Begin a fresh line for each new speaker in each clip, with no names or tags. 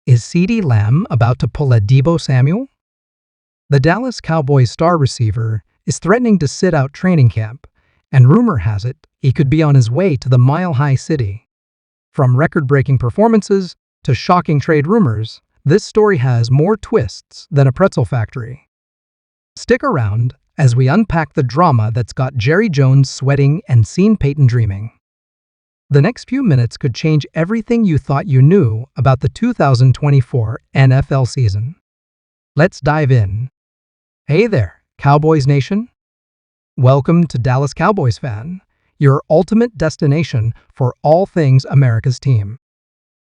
Is CeeDee Lamb about to pull a Deebo Samuel? The Dallas Cowboys star receiver is threatening to sit out training camp, and rumor has it he could be on his way to the Mile High City. From record-breaking performances to shocking trade rumors, this story has more twists than a pretzel factory. Stick around as we unpack the drama that's got Jerry Jones sweating and Sean Payton dreaming. The next few minutes could change everything you thought you knew about the 2024 NFL season. Let's dive in. Hey there, Cowboys Nation. Welcome to Dallas Cowboys Fan, your ultimate destination for all things America's team.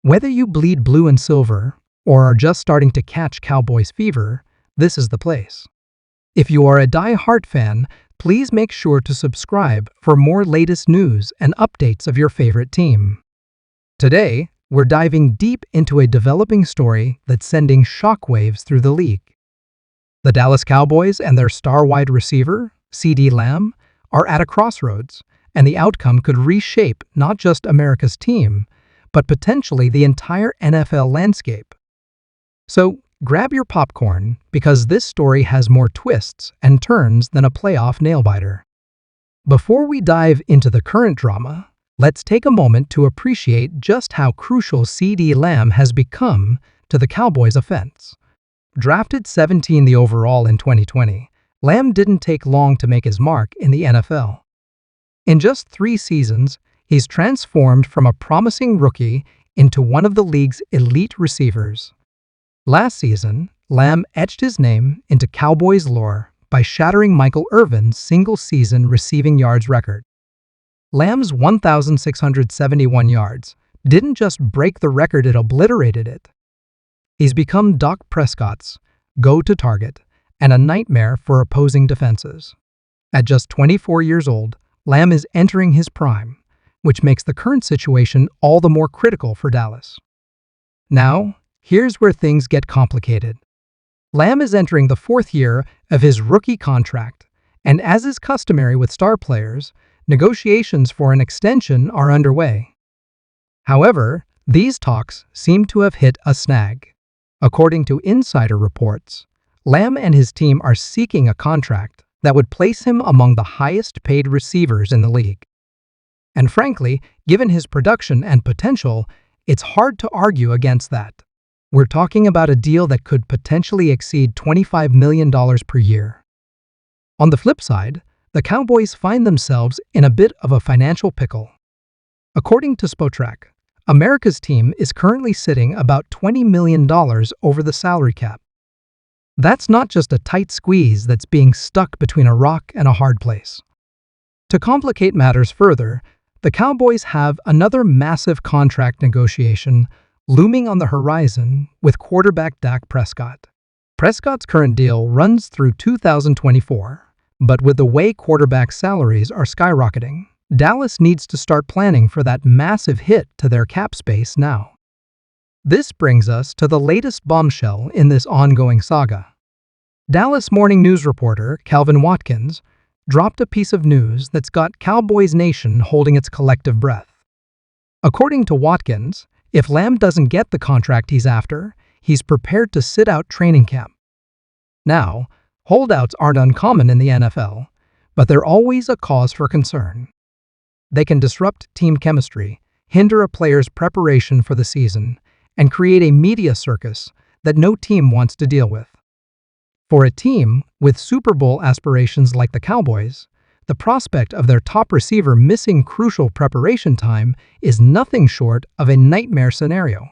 Whether you bleed blue and silver or are just starting to catch Cowboys fever, this is the place. If you are a die-hard fan, please make sure to subscribe for more latest news and updates of your favorite team. Today, we're diving deep into a developing story that's sending shockwaves through the league. The Dallas Cowboys and their star wide receiver, CeeDee Lamb, are at a crossroads, and the outcome could reshape not just America's team, but potentially the entire NFL landscape. So, grab your popcorn, because this story has more twists and turns than a playoff nail-biter. Before we dive into the current drama, let's take a moment to appreciate just how crucial CeeDee Lamb has become to the Cowboys' offense. Drafted 17th overall in 2020, Lamb didn't take long to make his mark in the NFL. In just 3 seasons, he's transformed from a promising rookie into one of the league's elite receivers. Last season, Lamb etched his name into Cowboys lore by shattering Michael Irvin's single-season receiving yards record. Lamb's 1,671 yards didn't just break the record, it obliterated it. He's become Dak Prescott's go-to target and a nightmare for opposing defenses. At just 24 years old, Lamb is entering his prime, which makes the current situation all the more critical for Dallas. Now, here's where things get complicated. Lamb is entering the 4th year of his rookie contract, and as is customary with star players, negotiations for an extension are underway. However, these talks seem to have hit a snag. According to insider reports, Lamb and his team are seeking a contract that would place him among the highest-paid receivers in the league. And frankly, given his production and potential, it's hard to argue against that. We're talking about a deal that could potentially exceed $25 million per year. On the flip side, the Cowboys find themselves in a bit of a financial pickle. According to Spotrac, America's team is currently sitting about $20 million over the salary cap. That's not just a tight squeeze that's being stuck between a rock and a hard place. To complicate matters further, the Cowboys have another massive contract negotiation looming on the horizon with quarterback Dak Prescott. Prescott's current deal runs through 2024, but with the way quarterback salaries are skyrocketing, Dallas needs to start planning for that massive hit to their cap space now. This brings us to the latest bombshell in this ongoing saga. Dallas Morning News reporter Calvin Watkins dropped a piece of news that's got Cowboys Nation holding its collective breath. According to Watkins, if Lamb doesn't get the contract he's after, he's prepared to sit out training camp. Now, holdouts aren't uncommon in the NFL, but they're always a cause for concern. They can disrupt team chemistry, hinder a player's preparation for the season, and create a media circus that no team wants to deal with. For a team with Super Bowl aspirations like the Cowboys, the prospect of their top receiver missing crucial preparation time is nothing short of a nightmare scenario.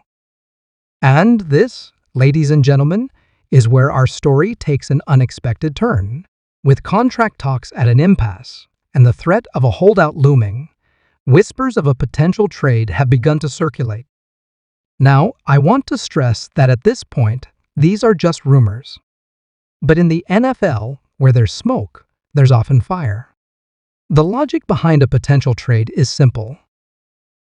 And this, ladies and gentlemen, is where our story takes an unexpected turn. With contract talks at an impasse and the threat of a holdout looming, whispers of a potential trade have begun to circulate. Now, I want to stress that at this point, these are just rumors. But in the NFL, where there's smoke, there's often fire. The logic behind a potential trade is simple.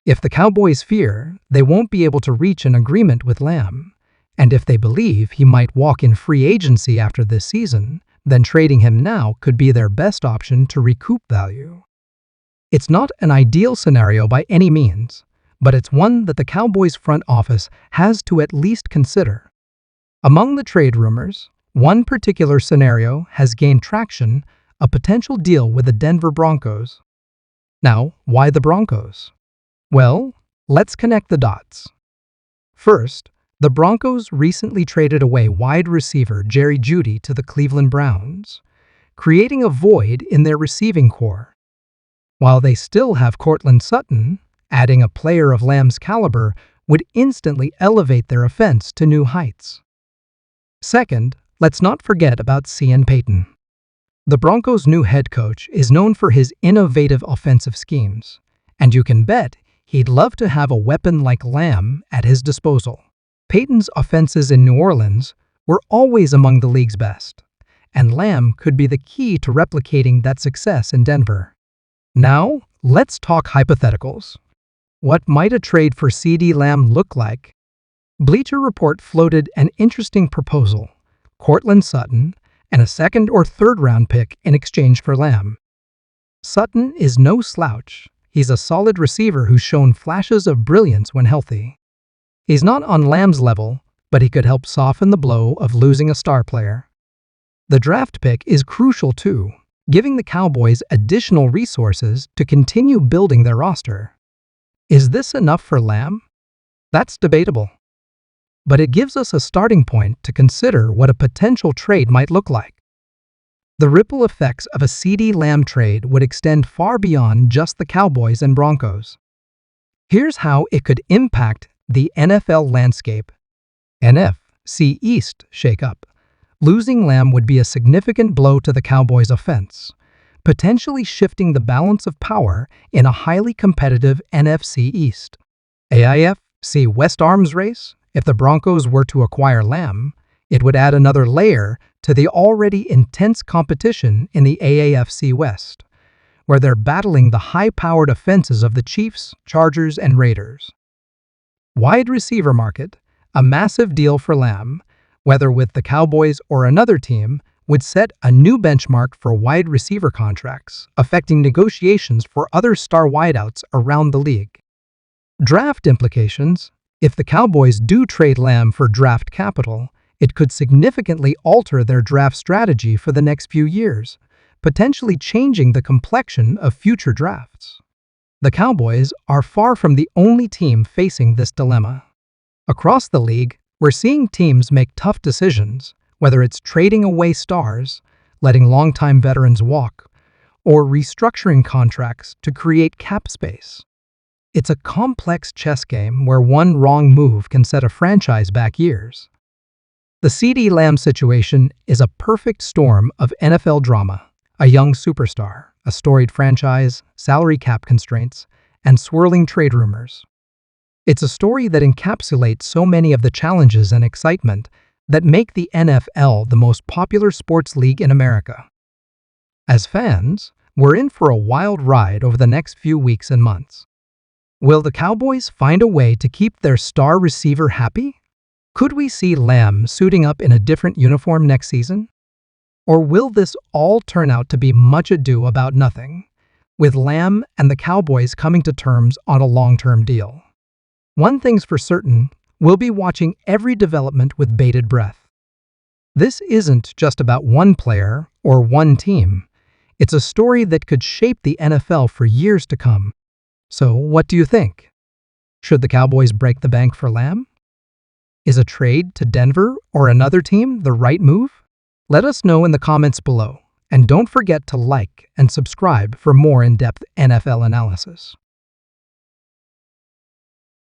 If the Cowboys fear they won't be able to reach an agreement with Lamb, and if they believe he might walk in free agency after this season, then trading him now could be their best option to recoup value. It's not an ideal scenario by any means, but it's one that the Cowboys front office has to at least consider. Among the trade rumors, one particular scenario has gained traction, a potential deal with the Denver Broncos. Now, why the Broncos? Well, let's connect the dots. First, the Broncos recently traded away wide receiver Jerry Jeudy to the Cleveland Browns, creating a void in their receiving core. While they still have Courtland Sutton, adding a player of Lamb's caliber would instantly elevate their offense to new heights. Second, let's not forget about Sean Payton. The Broncos' new head coach is known for his innovative offensive schemes, and you can bet he'd love to have a weapon like Lamb at his disposal. Payton's offenses in New Orleans were always among the league's best, and Lamb could be the key to replicating that success in Denver. Now, let's talk hypotheticals. What might a trade for CeeDee Lamb look like? Bleacher Report floated an interesting proposal: Courtland Sutton and a second or third round pick in exchange for Lamb. Sutton is no slouch. He's a solid receiver who's shown flashes of brilliance when healthy. He's not on Lamb's level, but he could help soften the blow of losing a star player. The draft pick is crucial too, giving the Cowboys additional resources to continue building their roster. Is this enough for Lamb? That's debatable. But it gives us a starting point to consider what a potential trade might look like. The ripple effects of a CeeDee Lamb trade would extend far beyond just the Cowboys and Broncos. Here's how it could impact the NFL landscape. NFC East shakeup. Losing Lamb would be a significant blow to the Cowboys' offense, potentially shifting the balance of power in a highly competitive NFC East. AFC West arms race. If the Broncos were to acquire Lamb, it would add another layer to the already intense competition in the AFC West, where they're battling the high-powered offenses of the Chiefs, Chargers, and Raiders. Wide receiver market. A massive deal for Lamb, whether with the Cowboys or another team, would set a new benchmark for wide receiver contracts, affecting negotiations for other star wideouts around the league. Draft implications. If the Cowboys do trade Lamb for draft capital, it could significantly alter their draft strategy for the next few years, potentially changing the complexion of future drafts. The Cowboys are far from the only team facing this dilemma. Across the league, we're seeing teams make tough decisions, whether it's trading away stars, letting longtime veterans walk, or restructuring contracts to create cap space. It's a complex chess game where one wrong move can set a franchise back years. The CeeDee Lamb situation is a perfect storm of NFL drama: a young superstar, a storied franchise, salary cap constraints, and swirling trade rumors. It's a story that encapsulates so many of the challenges and excitement that make the NFL the most popular sports league in America. As fans, we're in for a wild ride over the next few weeks and months. Will the Cowboys find a way to keep their star receiver happy? Could we see Lamb suiting up in a different uniform next season? Or will this all turn out to be much ado about nothing, with Lamb and the Cowboys coming to terms on a long-term deal? One thing's for certain, we'll be watching every development with bated breath. This isn't just about one player or one team. It's a story that could shape the NFL for years to come. So, what do you think? Should the Cowboys break the bank for Lamb? Is a trade to Denver or another team the right move? Let us know in the comments below, and don't forget to like and subscribe for more in-depth NFL analysis.